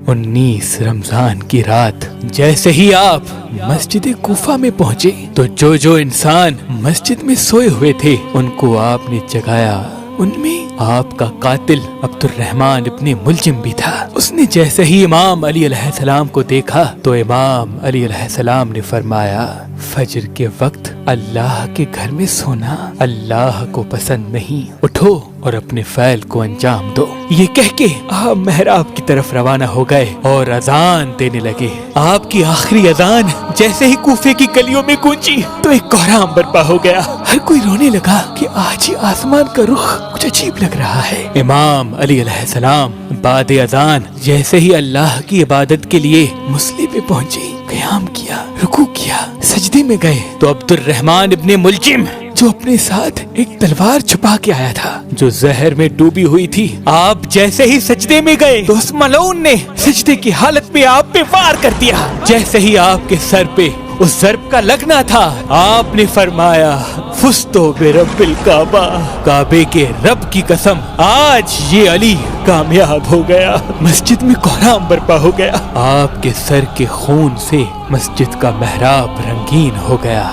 19 رمضان کی رات جیسے ہی آپ مسجد کوفہ میں پہنچے تو جو انسان مسجد میں سوئے ہوئے تھے ان کو آپ نے جگایا۔ ان میں آپ کا قاتل عبد الرحمن ابن ملجم بھی تھا۔ اس نے جیسے ہی امام علی علیہ السلام کو دیکھا تو امام علی علیہ السلام نے فرمایا، فجر کے وقت اللہ کے گھر میں سونا اللہ کو پسند نہیں، اٹھو اور اپنے فعل کو انجام دو۔ یہ کہہ کے آپ محراب کی طرف روانہ ہو گئے اور اذان دینے لگے۔ آپ کی آخری اذان جیسے ہی کوفے کی گلیوں میں گونجی تو ایک کوہرام برپا ہو گیا۔ ہر کوئی رونے لگا کہ آج ہی آسمان کا رخ کچھ عجیب لگ رہا ہے۔ امام علی علیہ السلام بعد اذان جیسے ہی اللہ کی عبادت کے لیے مصلی پہ پہنچے، قیام کیا، رکوع کیا، سجدے میں گئے تو عبد الرحمن ابن ملجم جو اپنے ساتھ ایک تلوار چھپا کے آیا تھا جو زہر میں ڈوبی ہوئی تھی، آپ جیسے ہی سجدے میں گئے تو اس ملعون نے سجدے کی حالت میں آپ پہ وار کر دیا۔ جیسے ہی آپ کے سر پہ اس ضرب کا لگنا تھا آپ نے فرمایا، فزتو برب الکعبہ، کعبے کے رب کی قسم آج یہ علی کامیاب ہو گیا۔ مسجد میں کوہرام برپا ہو گیا۔ آپ کے سر کے خون سے مسجد کا محراب رنگین ہو گیا،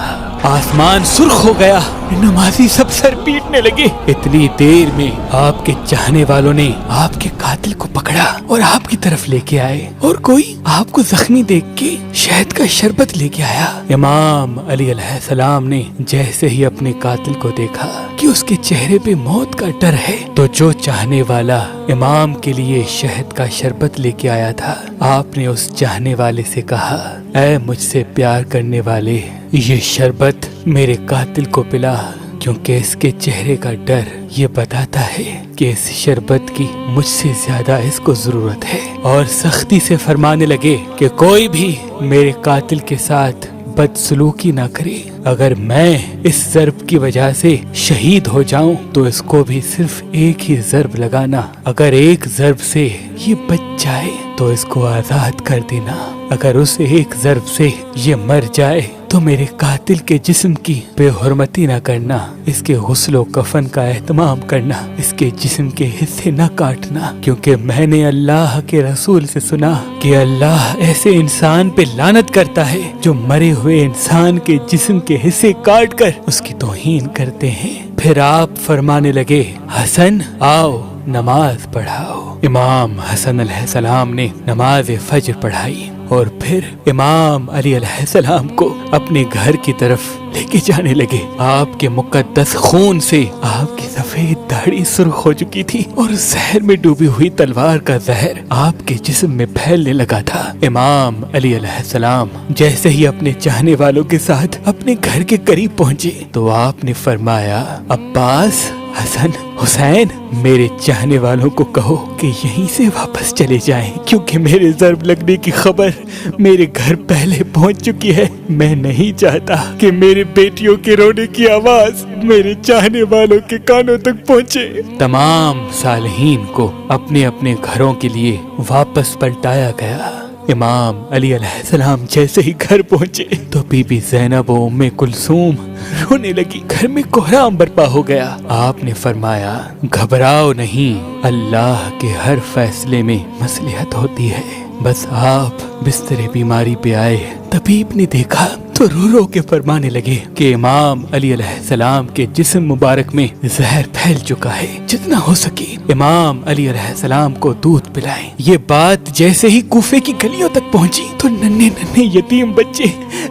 آسمان سرخ ہو گیا، نمازی سب سر پیٹنے لگے۔ اتنی دیر میں آپ کے چاہنے والوں نے آپ کے قاتل کو پکڑا اور آپ کی طرف لے کے آئے، اور کوئی آپ کو زخمی دیکھ کے شہد کا شربت لے کے آیا۔ امام علی علیہ السلام نے جیسے ہی اپنے قاتل کو دیکھا کہ اس کے چہرے پہ موت کا ڈر ہے تو جو چاہنے والا امام کے لیے شہد کا شربت لے کے آیا تھا، آپ نے اس چاہنے والے سے کہا، اے مجھ سے پیار کرنے والے، یہ شربت میرے قاتل کو پلا، کیونکہ اس کے چہرے کا ڈر یہ بتاتا ہے کہ اس شربت کی مجھ سے زیادہ اس کو ضرورت ہے۔ اور سختی سے فرمانے لگے کہ کوئی بھی میرے قاتل کے ساتھ بدسلوکی نہ کرے، اگر میں اس ضرب کی وجہ سے شہید ہو جاؤں تو اس کو بھی صرف ایک ہی ضرب لگانا، اگر ایک ضرب سے یہ بچ جائے تو اس کو آزاد کر دینا، اگر اس ایک ضرب سے یہ مر جائے تو میرے قاتل کے جسم کی بے حرمتی نہ کرنا، اس کے غسل و کفن کا اہتمام کرنا، اس کے جسم کے حصے نہ کاٹنا، کیونکہ میں نے اللہ کے رسول سے سنا کہ اللہ ایسے انسان پہ لعنت کرتا ہے جو مرے ہوئے انسان کے جسم کے حصے کاٹ کر اس کی توہین کرتے ہیں۔ پھر آپ فرمانے لگے، حسن آؤ نماز پڑھاؤ۔ امام حسن علیہ السلام نے نماز فجر پڑھائی اور پھر امام علی علیہ السلام کو اپنے گھر کی طرف لے کے جانے لگے۔ آپ کے مقدس خون سے آپ کی سفید داڑھی سرخ ہو چکی تھی اور زہر میں ڈوبی ہوئی تلوار کا زہر آپ کے جسم میں پھیلنے لگا تھا۔ امام علی علیہ السلام جیسے ہی اپنے چاہنے والوں کے ساتھ اپنے گھر کے قریب پہنچے تو آپ نے فرمایا، عباس، حسن، حسین، میرے چاہنے والوں کو کہو کہ یہیں سے واپس چلے جائیں، کیونکہ میرے ضرب لگنے کی خبر میرے گھر پہلے پہنچ چکی ہے۔ میں نہیں چاہتا کہ میرے بیٹیوں کے رونے کی آواز میرے چاہنے والوں کے کانوں تک پہنچے۔ تمام صالحین کو اپنے اپنے گھروں کے لیے واپس پلٹایا گیا۔ امام علی علیہ السلام جیسے ہی گھر پہنچے تو بی بی زینب و ام کلثوم رونے لگی۔ گھر میں کوہرام برپا ہو گیا۔ آپ نے فرمایا، گھبراؤ نہیں، اللہ کے ہر فیصلے میں مصلحت ہوتی ہے۔ بس آپ بستر بیماری پہ آئے، طبیب نے دیکھا تو رو رو کے فرمانے لگے کہ امام علی علیہ السلام کے جسم مبارک میں زہر پھیل چکا ہے، جتنا ہو سکے امام علی علیہ السلام کو دودھ پلائیں۔ یہ بات جیسے ہی کوفے کی گلیوں تک پہنچی تو ننھے ننھے یتیم بچے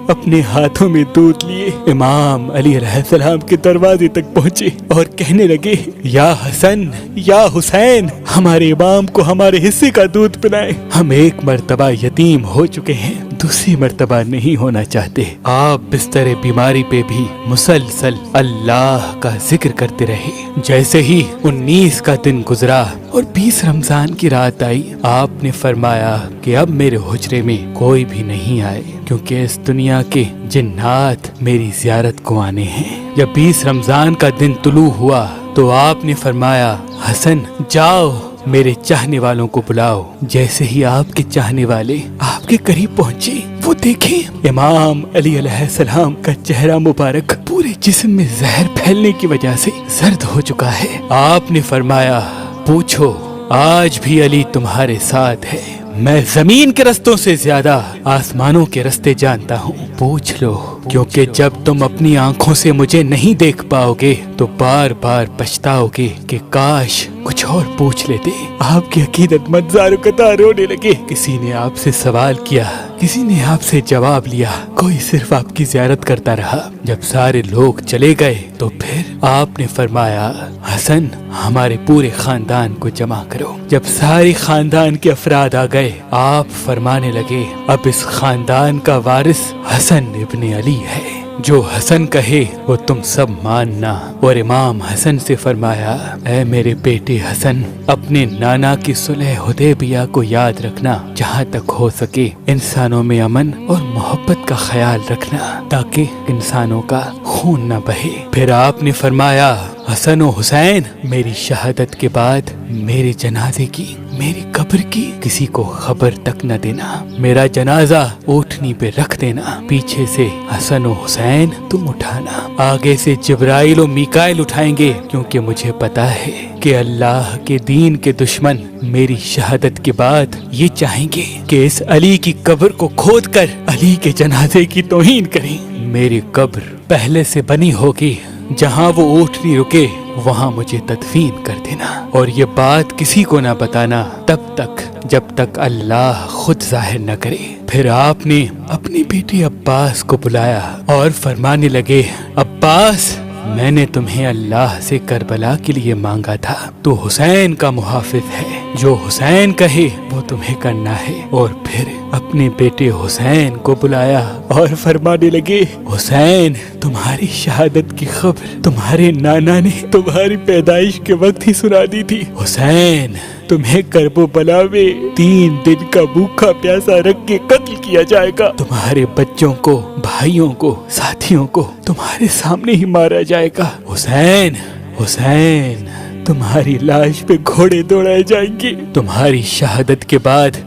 اپنے ہاتھوں میں دودھ لیے امام علی علیہ السلام کے دروازے تک پہنچے اور کہنے لگے، یا حسن، یا حسین، ہمارے امام کو ہمارے حصے کا دودھ پلائیں، ہم ایک مرتبہ یتیم ہو چکے ہیں، دوسری مرتبہ نہیں ہونا چاہتے۔ آپ بستر بیماری پہ بھی مسلسل اللہ کا ذکر کرتے رہے۔ جیسے ہی 19 کا دن گزرا اور 20 رمضان کی رات آئی، آپ نے فرمایا کہ اب میرے حجرے میں کوئی بھی نہیں آئے، کیونکہ اس دنیا کے جنات میری زیارت کو آنے ہیں۔ جب 20 رمضان کا دن طلوع ہوا تو آپ نے فرمایا، حسن جاؤ میرے چاہنے والوں کو بلاؤ۔ جیسے ہی آپ کے چاہنے والے آپ کے قریب پہنچے وہ دیکھیں امام علی علیہ السلام کا چہرہ مبارک پورے جسم میں زہر پھیلنے کی وجہ سے زرد ہو چکا ہے۔ آپ نے فرمایا، پوچھو آج بھی علی تمہارے ساتھ ہے؟ میں زمین کے رستوں سے زیادہ آسمانوں کے رستے جانتا ہوں، پوچھ لو، کیونکہ جب تم اپنی آنکھوں سے مجھے نہیں دیکھ پاؤ گے تو بار بار پچھتاؤ گے کہ کاش کچھ اور پوچھ لیتے۔ آپ کی عقیدت مند زار و قطار رونے لگے۔ کسی نے آپ سے سوال کیا، کسی نے آپ سے جواب لیا، کوئی صرف آپ کی زیارت کرتا رہا۔ جب سارے لوگ چلے گئے تو پھر آپ نے فرمایا، حسن ہمارے پورے خاندان کو جمع کرو۔ جب سارے خاندان کے افراد آ گئے، آپ فرمانے لگے، اب اس خاندان کا وارث حسن ابن علی ہے، جو حسن کہے وہ تم سب ماننا۔ اور امام حسن سے فرمایا، اے میرے بیٹے حسن، اپنے نانا کی صلح حدیبیہ کو یاد رکھنا، جہاں تک ہو سکے انسانوں میں امن اور محبت کا خیال رکھنا تاکہ انسانوں کا خون نہ بہے۔ پھر آپ نے فرمایا، حسن و حسین، میری شہادت کے بعد میرے جنازے کی، میری قبر کی کسی کو خبر تک نہ دینا، میرا جنازہ اونٹنی پہ رکھ دینا، پیچھے سے حسن و حسین تم اٹھانا، آگے سے جبرائیل و میکائیل اٹھائیں گے، کیونکہ مجھے پتا ہے کہ اللہ کے دین کے دشمن میری شہادت کے بعد یہ چاہیں گے کہ اس علی کی قبر کو کھود کر علی کے جنازے کی توہین کریں۔ میری قبر پہلے سے بنی ہوگی، جہاں وہ اونٹنی رکے وہاں مجھے تدفین کر دینا، اور یہ بات کسی کو نہ بتانا تب تک جب تک اللہ خود ظاہر نہ کرے۔ پھر آپ نے اپنے بیٹے عباس کو بلایا اور فرمانے لگے، عباس، میں نے تمہیں اللہ سے کربلا کے لیے مانگا تھا، تو حسین کا محافظ ہے، جو حسین کہے وہ تمہیں کرنا ہے۔ اور پھر اپنے بیٹے حسین کو بلایا اور فرمانے لگے، حسین، تمہاری شہادت کی خبر تمہارے نانا نے تمہاری پیدائش کے وقت ہی سنا دی تھی۔ حسین، تمہیں کرب و بلا میں 3 دن کا بھوکا پیاسا رکھ کے قتل کیا جائے گا، تمہارے بچوں کو، بھائیوں کو، ساتھیوں کو تمہارے سامنے ہی مارا جائے گا۔ حسین، حسین، تمہاری لاش پہ گھوڑے دوڑائے جائیں گے، تمہاری شہادت کے بعد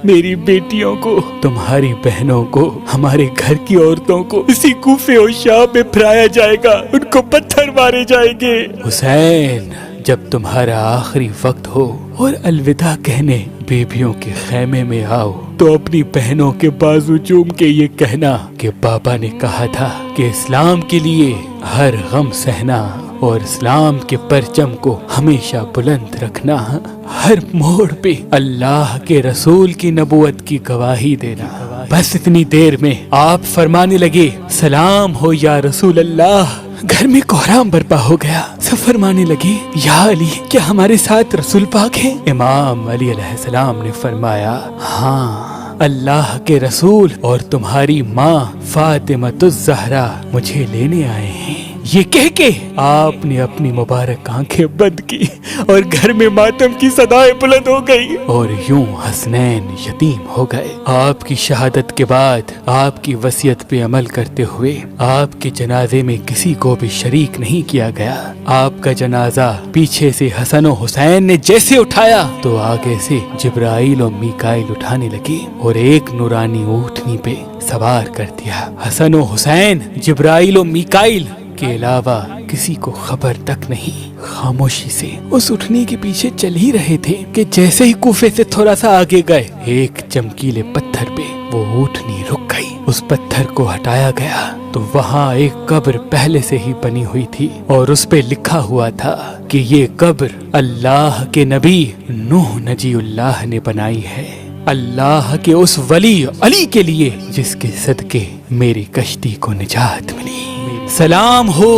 میری بیٹیوں کو، تمہاری بہنوں کو، ہمارے گھر کی عورتوں کو اسی کوفے اور شام میں پھرایا جائے گا، ان کو پتھر مارے جائیں گے۔ حسین، جب تمہارا آخری وقت ہو اور الوداع کہنے بیبیوں کے خیمے میں آؤ تو اپنی بہنوں کے بازو چوم کے یہ کہنا کہ بابا نے کہا تھا کہ اسلام کے لیے ہر غم سہنا اور اسلام کے پرچم کو ہمیشہ بلند رکھنا، ہر موڑ پہ اللہ کے رسول کی نبوت کی گواہی دینا۔ بس اتنی دیر میں آپ فرمانے لگے، سلام ہو یا رسول اللہ۔ گھر میں کوہرام برپا ہو گیا۔ سب فرمانے لگے، یا علی، کیا ہمارے ساتھ رسول پاک ہیں؟ امام علی علیہ السلام نے فرمایا، ہاں، اللہ کے رسول اور تمہاری ماں فاطمہ الزہرا مجھے لینے آئے ہیں۔ یہ کہہ کے آپ نے اپنی مبارک آنکھیں بند کی اور گھر میں ماتم کی صدائیں بلند ہو گئی، اور یوں حسنین یتیم ہو گئے۔ آپ کی شہادت کے بعد آپ کی وصیت پہ عمل کرتے ہوئے آپ کے جنازے میں کسی کو بھی شریک نہیں کیا گیا۔ آپ کا جنازہ پیچھے سے حسن و حسین نے جیسے اٹھایا تو آگے سے جبرائیل و میکائیل اٹھانے لگے اور ایک نورانی اونٹنی پہ سوار کر دیا۔ حسن و حسین جبرائیل و میکائیل کے علاوہ کسی کو خبر تک نہیں خاموشی سے اس اٹھنے کے پیچھے چل ہی رہے تھے کہ جیسے ہی کوفے سے تھوڑا سا آگے گئے، ایک چمکیلے پتھر پہ وہ اونٹنی رک گئی۔ اس پتھر کو ہٹایا گیا تو وہاں ایک قبر پہلے سے ہی بنی ہوئی تھی اور اس پہ لکھا ہوا تھا کہ یہ قبر اللہ کے نبی نوح نجی اللہ نے بنائی ہے، اللہ کے اس ولی علی کے لیے جس کے صدقے میری کشتی کو نجات ملی۔ سلام ہو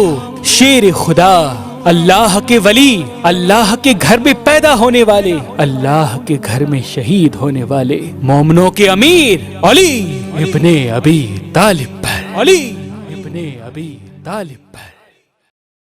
شیر خدا، اللہ کے ولی، اللہ کے گھر میں پیدا ہونے والے، اللہ کے گھر میں شہید ہونے والے مومنوں کے امیر علی ابن ابی طالب پر، علی ابن ابی طالب پر۔